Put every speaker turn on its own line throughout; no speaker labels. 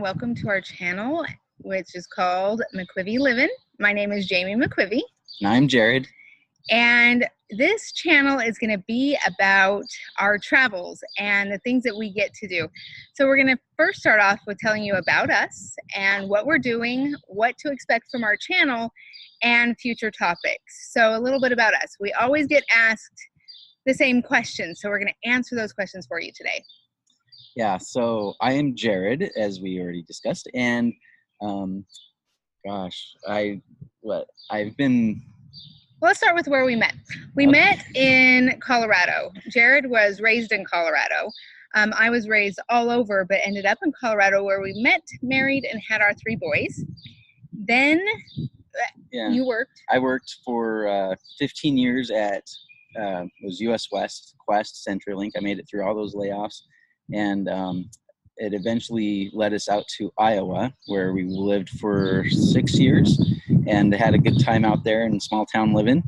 welcome to our channel, which is called McQuivey Livin. My name is Jamie McQuivey.
And I'm Jared.
And this channel is going to be about our travels and the things that we get to do. So we're going to first start off with telling you about us and what we're doing, what to expect from our channel, and future topics. So a little bit about us. We always get asked the same questions, so we're going to answer those questions for you today.
Yeah, so I am Jared, as we already discussed, and I've been.
Well, let's start with where we met. We met in Colorado. Jared was raised in Colorado. I was raised all over, but ended up in Colorado, where we met, married, and had our 3 boys. Then you worked.
I worked for 15 years at it was US West, Quest, CenturyLink. I made it through all those layoffs. And it eventually led us out to Iowa, where we lived for 6 years and had a good time out there in small town living.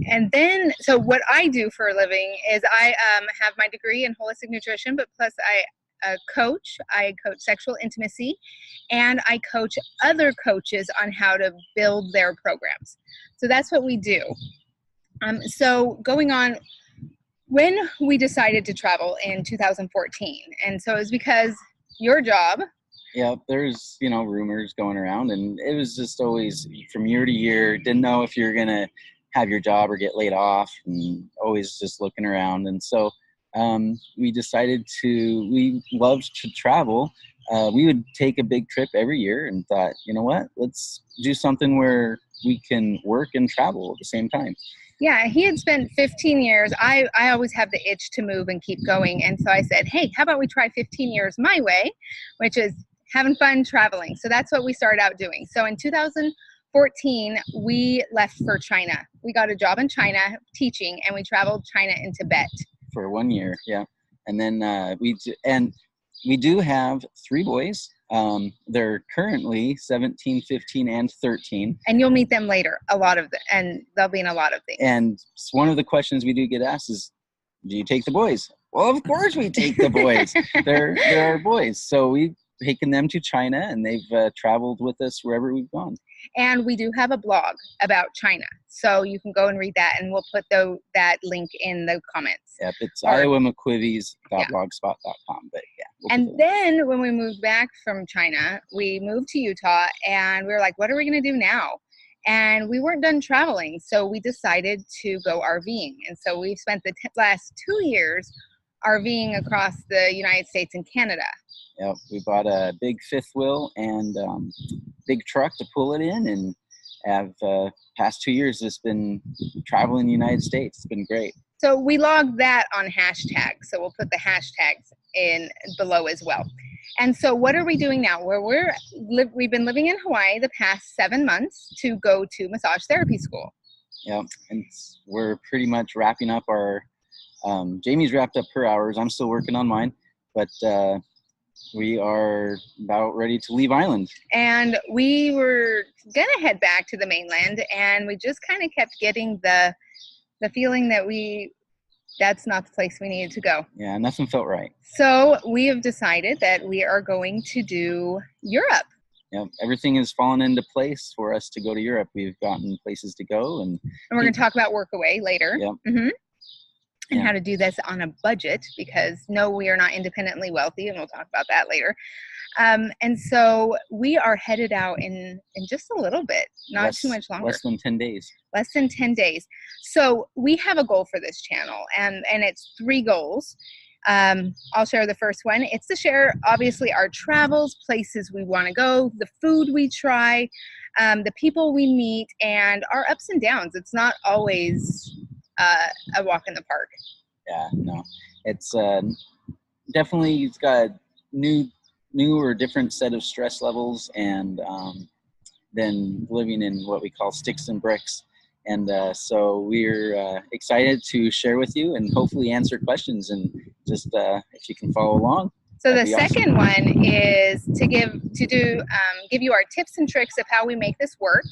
And then, so what I do for a living is I have my degree in holistic nutrition, but plus I coach sexual intimacy, and I coach other coaches on how to build their programs. So that's what we do. So going on, when we decided to travel in 2014, and so it was because your job.
Yeah, there's, rumors going around, and it was just always from year to year, didn't know if you're going to have your job or get laid off, and always just looking around. And so we decided we loved to travel. We would take a big trip every year and thought, you know what, let's do something where we can work and travel at the same time.
Yeah, he had spent 15 years. I always have the itch to move and keep going. And so I said, hey, how about we try 15 years my way, which is having fun traveling. So that's what we started out doing. So in 2014, we left for China. We got a job in China teaching, and we traveled China and Tibet.
For 1 year, yeah. And then we do have 3 boys. They're currently 17, 15, and 13.
And you'll meet them later, and they'll be in a lot of things.
And one of the questions we do get asked is, do you take the boys? Well, of course we take the boys. They're our boys. So we've taken them to China, and they've traveled with us wherever we've gone.
And we do have a blog about China. So you can go and read that, and we'll put that link in the comments.
Yep, it's iowamcquiveys.blogspot.com. But yeah.
And then when we moved back from China, we moved to Utah, and we were like, what are we going to do now? And we weren't done traveling, so we decided to go RVing. And so we've spent the last 2 years RVing across the United States and Canada.
Yep, we bought a big 5th wheel and big truck to pull it in, and have past 2 years just been traveling the United States. It's been great.
So we logged that on hashtags. So we'll put the hashtags in below as well. And so what are we doing now? We've been living in Hawaii the past 7 months to go to massage therapy school.
Yeah, and we're pretty much wrapping up our. Jamie's wrapped up her hours. I'm still working on mine, but we are about ready to leave island. And
we were gonna head back to the mainland, and we just kind of kept getting the feeling that that's not the place we needed to go.
Yeah, nothing felt right.
So we have decided that we are going to do Europe.
Yeah, everything has fallen into place for us to go to Europe. We've gotten places to go, and
we're going to talk about Workaway later.
Yep.
Mm-hmm. And how to do this on a budget, because no, we are not independently wealthy, and we'll talk about that later. And so we are headed out in just a little bit, not too much longer.
Less than 10 days.
Less than 10 days. So we have a goal for this channel, and it's 3 goals. I'll share the first one. It's to share, obviously, our travels, places we want to go, the food we try, the people we meet, and our ups and downs. It's not always a walk in the park.
Yeah, no, it's definitely, it's got a new or different set of stress levels, and than living in what we call sticks and bricks. And so we're excited to share with you and hopefully answer questions, and just if you can follow along.
So the second one is to give you our tips and tricks of how we make this work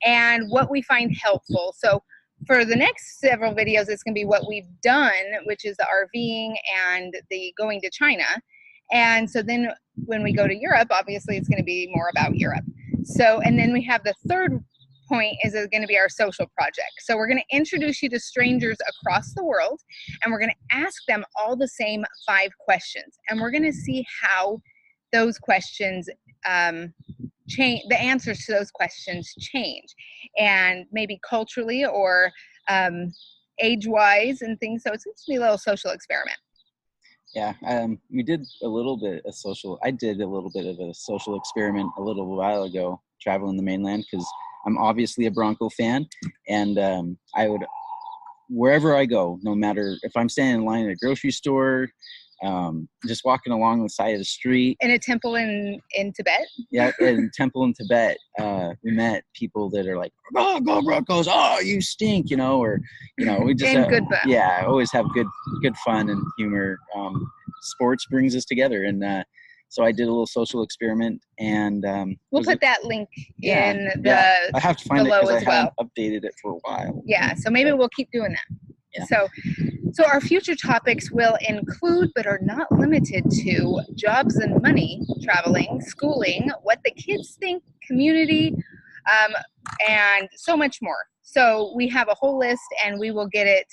and what we find helpful. So for the next several videos, it's going to be what we've done, which is the RVing and the going to China. And so then when we go to Europe, obviously it's going to be more about Europe. So, and then we have the third point is going to be our social project. So we're going to introduce you to strangers across the world, and we're going to ask them all the same 5 questions. And we're going to see how those questions change, the answers to those questions change, and maybe culturally or age-wise and things. So it's going to be a little social experiment.
Yeah, we did a little bit of social. I did a little bit of a social experiment a little while ago, traveling the mainland, because I'm obviously a Bronco fan, and I would, wherever I go, no matter if I'm standing in line at a grocery store, just walking along the side of the street.
In a temple in Tibet?
Yeah, in a temple in Tibet, we met people that are like, "Oh, go Broncos! Oh, you stink!" Or we just
good fun.
Yeah, always have good fun and humor. Sports brings us together, and so I did a little social experiment, and
we'll put that link in the
I have to find it because I haven't updated it for a while.
Yeah, so maybe we'll keep doing that. Yeah. So our future topics will include, but are not limited to, jobs and money, traveling, schooling, what the kids think, community, and so much more. So we have a whole list, and we will get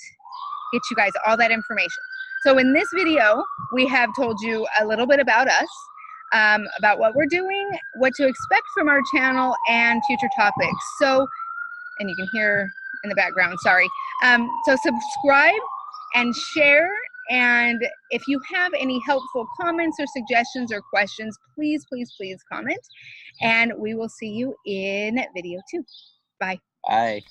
you guys all that information. So in this video, we have told you a little bit about us, about what we're doing, what to expect from our channel, and future topics. So, and you can hear in the background, sorry. So subscribe and share, and if you have any helpful comments or suggestions or questions, please comment, and we will see you in video 2. Bye.
Bye.